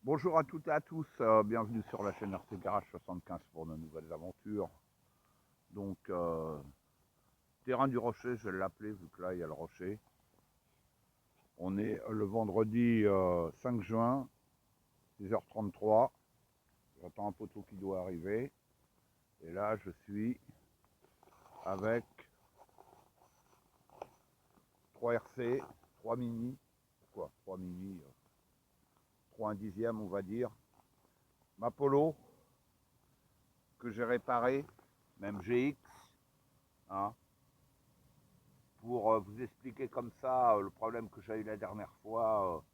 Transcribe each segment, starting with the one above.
Bonjour à toutes et à tous, bienvenue sur la chaîne RT Garage 75 pour nos nouvelles aventures. Donc, terrain du rocher, je vais l'appeler vu que là il y a le rocher. On est le vendredi 5 juin, 6h33. J'attends un poteau qui doit arriver. Et là, je suis avec 3 RC, 3 mini, 3 mini, 3 1 dixième on va dire. Ma Polo, que j'ai réparé, même GX, hein, pour vous expliquer comme ça le problème que j'ai eu la dernière fois,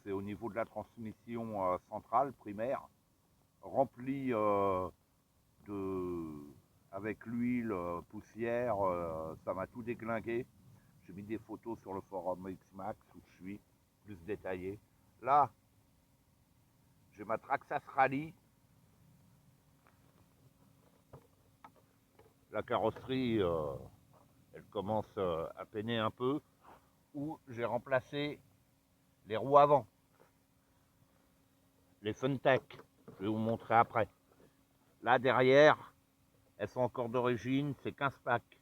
c'est au niveau de la transmission centrale primaire, remplie avec l'huile, poussière, ça m'a tout déglingué. J'ai mis des photos sur le forum Xmax où je suis plus détaillé. Là, j'ai ma Traxxas Rally. La carrosserie, elle commence à peiner un peu, où j'ai remplacé les roues avant, les Funtech, je vais vous montrer après. Là derrière, elles sont encore d'origine, c'est 15 packs.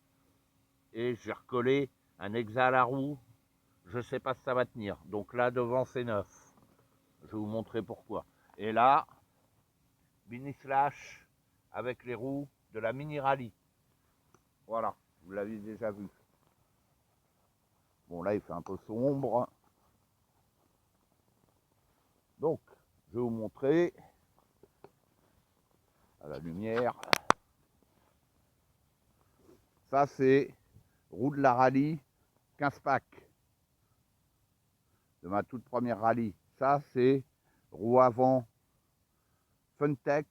Et j'ai recollé un hexa à la roue, je ne sais pas si ça va tenir. Donc là devant c'est neuf, je vais vous montrer pourquoi. Et là, mini slash avec les roues de la mini rallye. Voilà, vous l'avez déjà vu. Bon là il fait un peu sombre. Donc, je vais vous montrer à la lumière. Ça, c'est roue de la rallye 15 packs de ma toute première rallye. Ça, c'est roue avant Funtech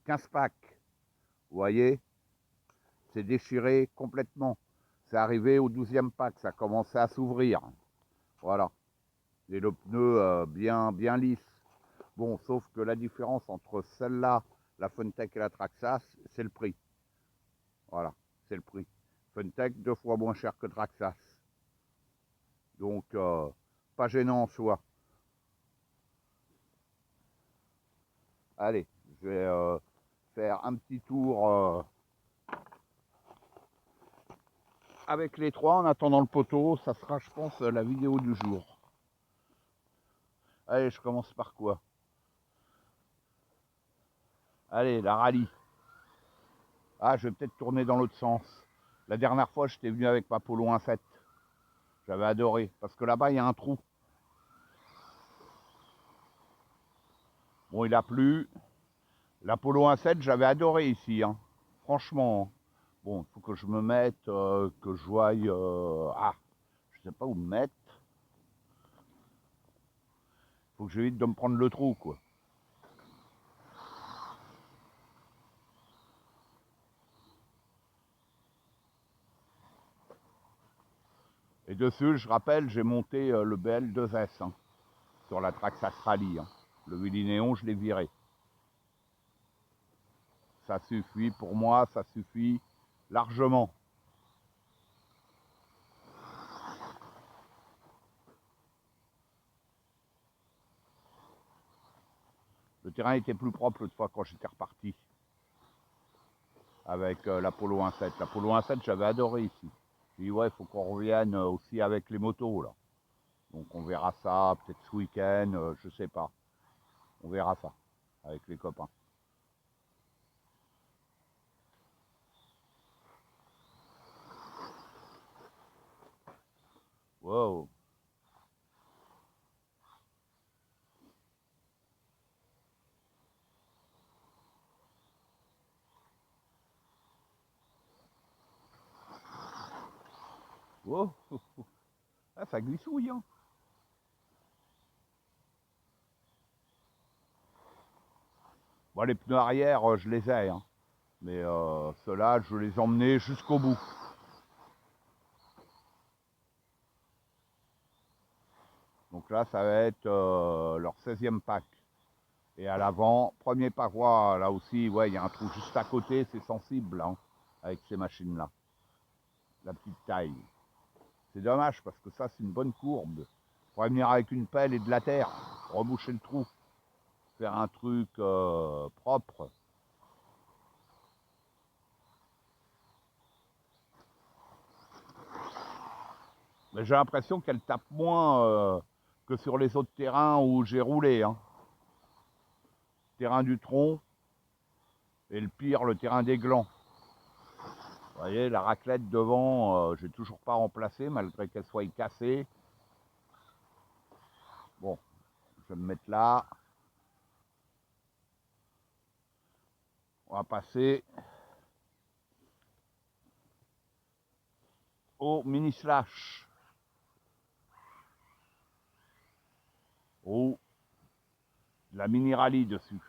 15 packs. Vous voyez, c'est déchiré complètement. C'est arrivé au 12e pack, ça commençait à s'ouvrir. Voilà. Et le pneu bien lisse. Bon, sauf que la différence entre celle-là, la Funtech et la Traxxas, c'est le prix. Voilà, c'est le prix. Funtech 2 fois moins cher que Traxxas. Donc, pas gênant en soi. Allez, je vais faire un petit tour avec les trois en attendant le poteau. Ça sera, je pense, la vidéo du jour. Allez, je commence par quoi? Allez, la rallye. Ah, je vais peut-être tourner dans l'autre sens. La dernière fois, j'étais venu avec ma Polo 1.7. J'avais adoré. Parce que là-bas, il y a un trou. Bon, il a plu. La Polo 1.7, j'avais adoré ici. Hein. Franchement. Bon, il faut que je me mette, que je voie... je sais pas où me mettre. Faut que j'évite de me prendre le trou, quoi. Et dessus, je rappelle, j'ai monté le BL2S hein, sur la Traxxas Rally. Hein. Le Willy Néon, je l'ai viré. Ça suffit pour moi, ça suffit largement. Le terrain était plus propre l'autre fois quand j'étais reparti avec la Polo 1.7. La Polo 1.7, j'avais adoré ici. J'ai dit, ouais, il faut qu'on revienne aussi avec les motos, là. Donc on verra ça, peut-être ce week-end, je sais pas. On verra ça avec les copains. Wow. Wow. Ah, ça glissouille, hein. Bon, les pneus arrière, je les ai, hein. Mais ceux-là, je les emmenais jusqu'au bout. Donc là, ça va être leur 16e pack. Et à l'avant, premier paroi, là aussi, ouais, il y a un trou juste à côté, c'est sensible, hein, avec ces machines-là. La petite taille. C'est dommage, parce que ça, c'est une bonne courbe. Il faudrait venir avec une pelle et de la terre. reboucher le trou, faire un truc propre. Mais j'ai l'impression qu'elle tape moins que sur les autres terrains où j'ai roulé. Hein. Terrain du Tronc et le pire, le terrain des Glands. Vous voyez, la raclette devant, j'ai toujours pas remplacé malgré qu'elle soit cassée. Bon, je vais me mettre là. On va passer au mini slash. Ou de la mini rallye dessus.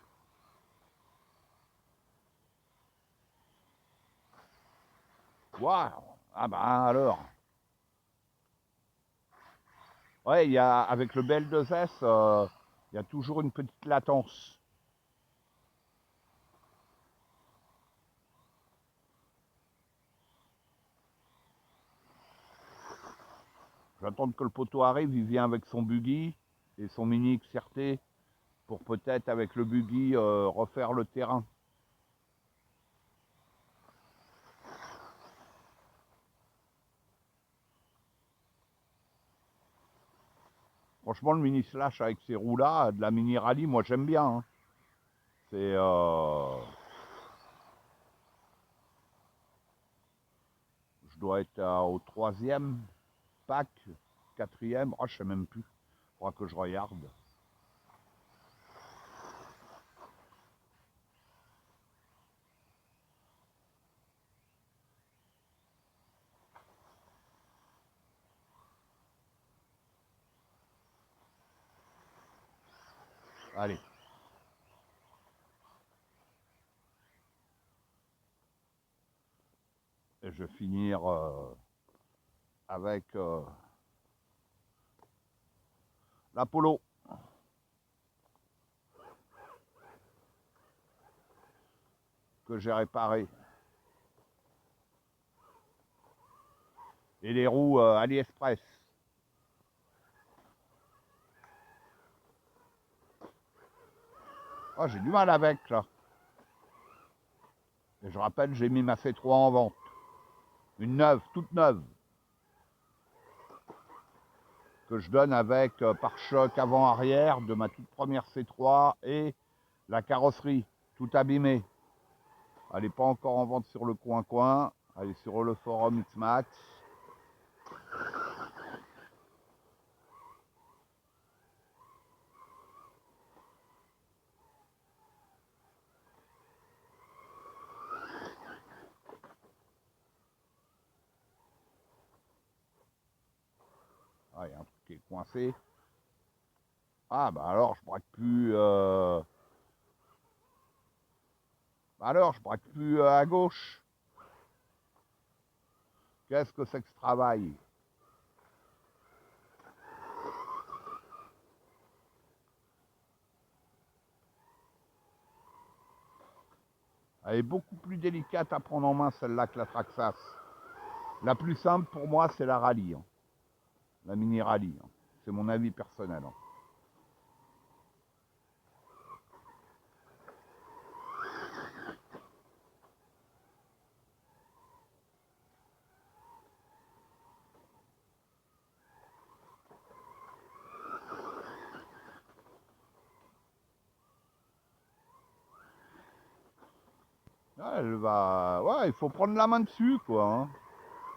Waouh! Ah bah alors. Ouais, il y a, avec le BL2S, il y a toujours une petite latence. J'attends que le poteau arrive, il vient avec son buggy et son mini XRT pour peut-être avec le buggy refaire le terrain. Franchement, le mini slash avec ces roues-là, de la mini rallye, moi j'aime bien. Hein. C'est... je dois être au 3e pack, 4e, oh, je sais même plus. Il faudra que je regarde. Allez. Et je vais finir avec l'Apollo. Que j'ai réparé. Et les roues AliExpress. Oh, j'ai du mal avec là. Et je rappelle, j'ai mis ma C3 en vente. Une neuve, toute neuve. Que je donne avec pare-choc avant-arrière de ma toute première C3 et la carrosserie, tout abîmée. Elle n'est pas encore en vente sur le coin-coin. Elle est sur le forum XMAX. Ah, il y a un truc qui est coincé. Ah, bah alors, je braque plus... Alors, je braque plus à gauche. Qu'est-ce que c'est que ce travail? Elle est beaucoup plus délicate à prendre en main, celle-là, que la Traxxas. La plus simple pour moi, c'est la rallye. Hein. La mini rallye. Hein. C'est mon avis personnel. Hein. Elle va... Ouais, il faut prendre la main dessus, quoi. Hein.